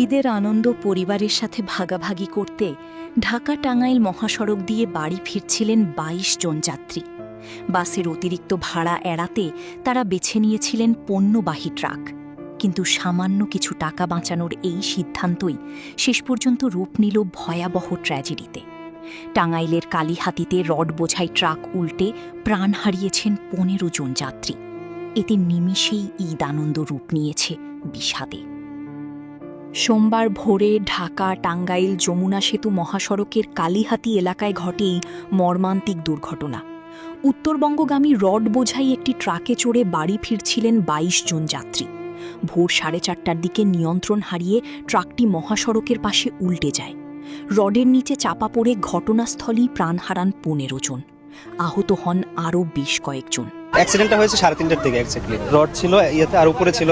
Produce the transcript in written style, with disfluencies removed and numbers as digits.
ঈদের আনন্দ পরিবারের সাথে ভাগাভাগি করতে ঢাকা টাঙ্গাইল মহাসড়ক দিয়ে বাড়ি ফিরছিলেন ২২ জন যাত্রী। বাসের অতিরিক্ত ভাড়া এড়াতে তারা বেছে নিয়েছিলেন পণ্যবাহী ট্রাক। কিন্তু সামান্য কিছু টাকা বাঁচানোর এই সিদ্ধান্তই শেষ পর্যন্ত রূপ নিল ভয়াবহ ট্র্যাজেডিতে। টাঙ্গাইলের কালীহাতিতে রড বোঝাই ট্রাক উল্টে প্রাণ হারিয়েছেন ১৫ জন যাত্রী। এতে নিমিষেই ঈদ আনন্দ রূপ নিয়েছে বিষাদে। সোমবার ভোরে ঢাকা টাঙ্গাইল যমুনা সেতু মহাসড়কের কালীহাতি এলাকায় ঘটে এই মর্মান্তিক দুর্ঘটনা। উত্তরবঙ্গগামী রড বোঝাই একটি ট্রাকে চড়ে বাড়ি ফিরছিলেন ২২ জন যাত্রী। ভোর ৪:৩০টার দিকে নিয়ন্ত্রণ হারিয়ে ট্রাকটি মহাসড়কের পাশে উল্টে যায়। রডের নিচে চাপা পড়ে ঘটনাস্থলেই প্রাণ হারান ১৫ জন। আহত হন আরও বেশ কয়েকজন। অ্যাক্সিডেন্টটা হয়েছে ৩:৩০টার দিকে এক্স্যাক্টলি। রড ছিল ইয়েতে আর উপরে ছিল